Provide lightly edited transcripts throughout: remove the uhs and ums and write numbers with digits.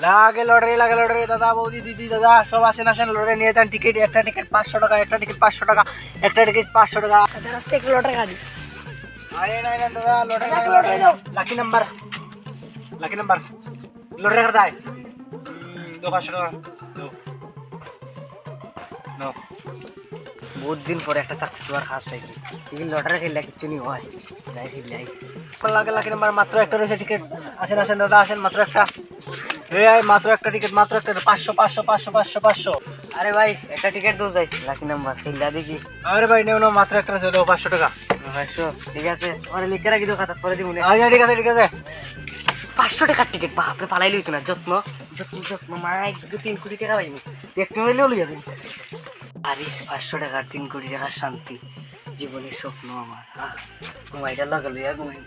লাগে লটারি দাদা বৌদি দিদি দাদা সব আসেন লটারি নিয়ে যান। টিকিট একটা টিকিট 500 টাকা, একটা টিকিট 500 টাকা, একটা টিকিট 500 টাকা। রাস্তা এক লটারি গাড়ি আরে নাই না দাদা লটারি লাকি নাম্বার লটারি করতে হয়। দো 500 টাকা নো। বহুত দিন পরে একটা চাকরি তোমার খাস পাইছি। এই লটারি খেললে কিছু নি হয় যাই খেললে লাগে লাকি নাম্বার মাত্র একটা রয়েছে টিকিট। আসেন দাদা আসেন, মাত্র একটা। এই মাত্র একটা টিকিট, মাত্র একটা 500। আরে ভাই একটা টিকিট দো যাই লাকি নাম্বার খেললা দেখি। আরে ভাই নেও মাত্র একটা আছে 500 টাকা। 500 ঠিক আছে, ওরে লিখে রাখি দো খাতা পরে দিমু। আচ্ছা ঠিক আছে 500 টাকার টিকিট বাপরে পালাইলি হইতো না। যত্ন মাই 3 কোটি টাকা পাইনি একটু হইলেও লইয়া দিন। আরে 500 টাকার 3 কোটি টাকার শান্তি জীবনের স্বপ্ন আমার। মোবাইলটা লাগা লইয়া ঘুমাই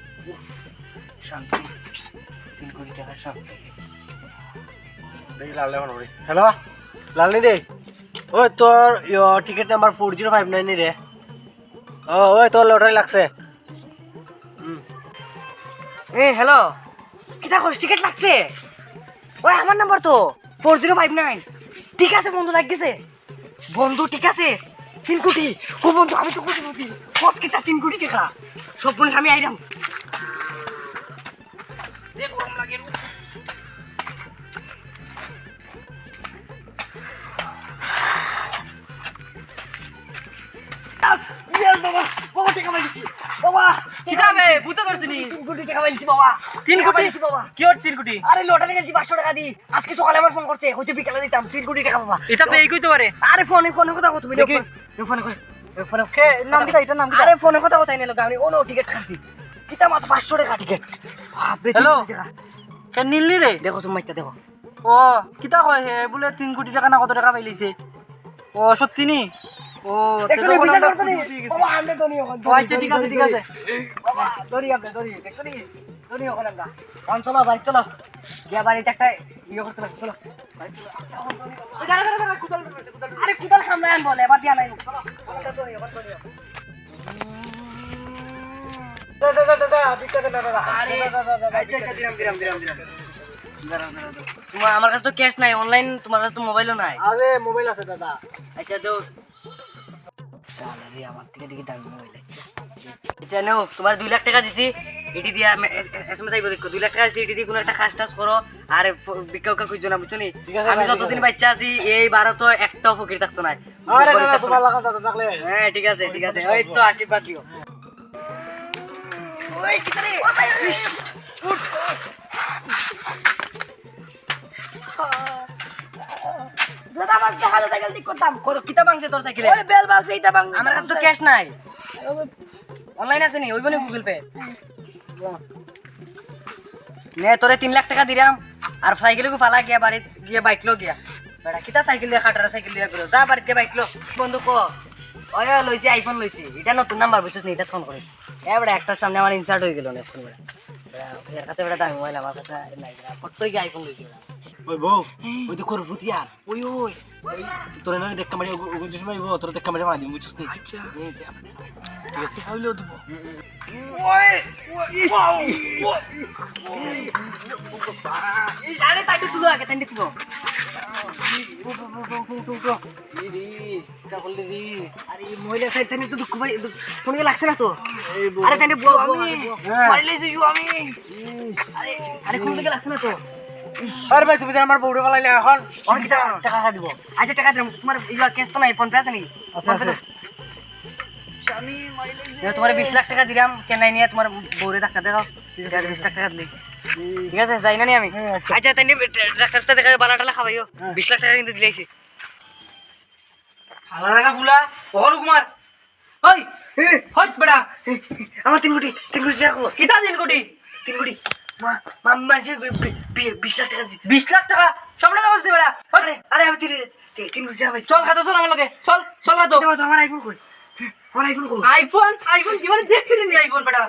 শান্তি 3 কোটি টাকার শান্তি। হ্যালো লালনি রে, ওই তোর টিকিট নাম্বার 4059 রে। ওই তোর লটারি লাগছে। হ্যালো কিটা কইছ টিকিট লাগছে? ওই আমার নাম্বার তো 4059। ঠিক আছে বন্ধু লাগছে বন্ধু, ঠিক আছে 3 কোটি। ও বন্ধু আমি তো কোটি কত কিটা 3 কোটি টাকা সব বলে আমি আইরাম। যে গরম লাগে বাবা বাবা টাকা পাইছি বাবা। কিতাবে বুঝতে পারছিনি 3 কোটি টাকা পাইছি বাবা। 3 কোটি বাবা। কি ওর 3 কোটি? আরে লটারি গেছি 500 টাকা দি। আজকে সকালে আমার ফোন করছে হয়তো বিকালে দিতাম 3 কোটি টাকা বাবা। এটা পেই কইতে পারে। আরে ফোনে কথা কথা তুমি দেখি। ফোনে কে নাম কি এটা নাম কি? আরে ফোনে কথা কথা নিলো আমি ওনো টিকিট কাটছি কিতা মাত্র 500 টাকা টিকিট। বাপরে হ্যালো। 3 কোটি টাকা। কে নীলনি রে? দেখো তুমি মাইটা দেখো। ও কিতা কয় হে বলে 3 কোটি টাকা না কত টাকা পাইলিছে? ও সত্যি নি? ও দেখছো তো বিচার নামটা করতে নি ঠিক আছে। বাবা আমরা তো নি ওখান ও আচ্ছা ঠিক আছে বাবা দড়ি আপনি দড়ি দেখো নি দড়ি ওখানে আমরা অন চলো বাড়ি চলো গিয়া বাড়িতে একটা ইয়ে করতে লাগবে চলো বাড়ি চলো। ওই দাঁড়া কুদাল আরে কুদাল সামনে আন বলে এবার দিয়া নাই চলো ওখানটা দড়ি ওখান দড়ি। তোমার আমার কাছে তো ক্যাশ নাই, অনলাইন তোমার কাছে তো মোবাইলও নাই। আরে মোবাইল আছে দাদা। আচ্ছা তো চল রে আমার থেকে দেখি দাম মোবাইল। আচ্ছা নাও তোমার 2 লাখ টাকা দিছি এটি দিয়া এসএমএস আইবো দেখো 2 লাখ টাকা দিছি এটি দিয়ে কোনো একটা কাজ টাজ করো। আর বিকাউকা কইছো না বুঝছো নি আমি যতদিন বাচ্চা আছি এই বারো তো একটাও ফকির থাকতো না। আরে দাদা তোমার লাগা দাদা থাকলে। হ্যাঁ ঠিক আছে ওই তো আশীর্বাদ দিও। ওই কিতরে উঠ দাদা আমার টাকা সাইকেল ঠিক করতাম কত কিতা ভাঙছে তোর সাইকেলে? ওই বেল ভাঙছে এটা ভাঙ। আমার কাছে তো ক্যাশ নাই, অনলাইন আছে নি ওই বনে গুগল পে নে তোরে 3 লাখ টাকা দিলাম। আর সাইকেলে ফালা গিয়া বাড়ি গিয়া বাইক লো গিয়া বেটা কিতা সাইকেল দিয়া খাটারা সাইকেল দিয়া করো যা বাড়িতে বাইক লো বন্ধু কো ওই লইছি আইফোন লইছি এটা নতুন নাম্বার বুঝছিস নি এটা ফোন করে এবারে একটার সামনে আমার ইনসার্ট হয়ে গেল না ফোন করে এর কাছে বেটা দামি মোবাইল আমার কাছে নাই ফট করে গিয়ে আইফোন লইছি। ওই বউ ওই তো করবো আর ওই তোর না দেখ কামারি ওই সময় তোর দেখ কামারি মারি বুঝছিস নি? আচ্ছা ঠিক আছে হইলো দেবো। আরে তাইতে তুলো আগে তাইতে তুলো আরে মহিলা সাইড তাইতে তো দুঃখ ভাই ফোন লাগছে না তো? আরে তাইতে আমি মারলেছি আমি আরে কোন দিকে লাগছে না তো? আরে ভাই তুমি আমার বউরে পালাইলে এখন অনেক টাকা দিব। আচ্ছা টাকা দিলাম তোমার ইয়া ক্যাশ তো নাই ফোন পে আছে নি? তোমার 20 লাখ টাকা দিলাম চেন্নাই নিয়ে তোমার বউরে ধাক্কা দেখাও 20 লাখ টাকা দিলি ঠিক আছে যাই না নি আমি। আচ্ছা তাই ডাক্তারটা দেখা বালাটালা খাবাইও 20 লাখ টাকা কিন্তু দিলাইছি। হালা রাখা ফুলা ওহন কুমার ওই হট বেটা আমার 3 কোটি টাকা করলো কিতা 3 কোটি 3 কোটি মা মানুষের 20 লাখ টাকা দিছি। 20 লাখ টাকা সবটা দাম আছে বেটা। আরে আরে আমি 3 কোটি টাকা পাইছি। চল খাতো চল আমার লগে চল খাতো। আমার আইফোন কই? আমার আইফোন কই? আইফোন জীবনে দেখছিলি নি আইফোন বেটা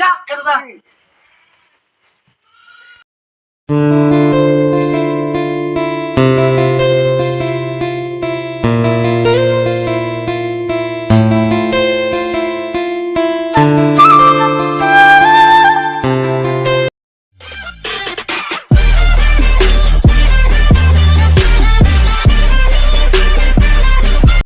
যা খাতো যা।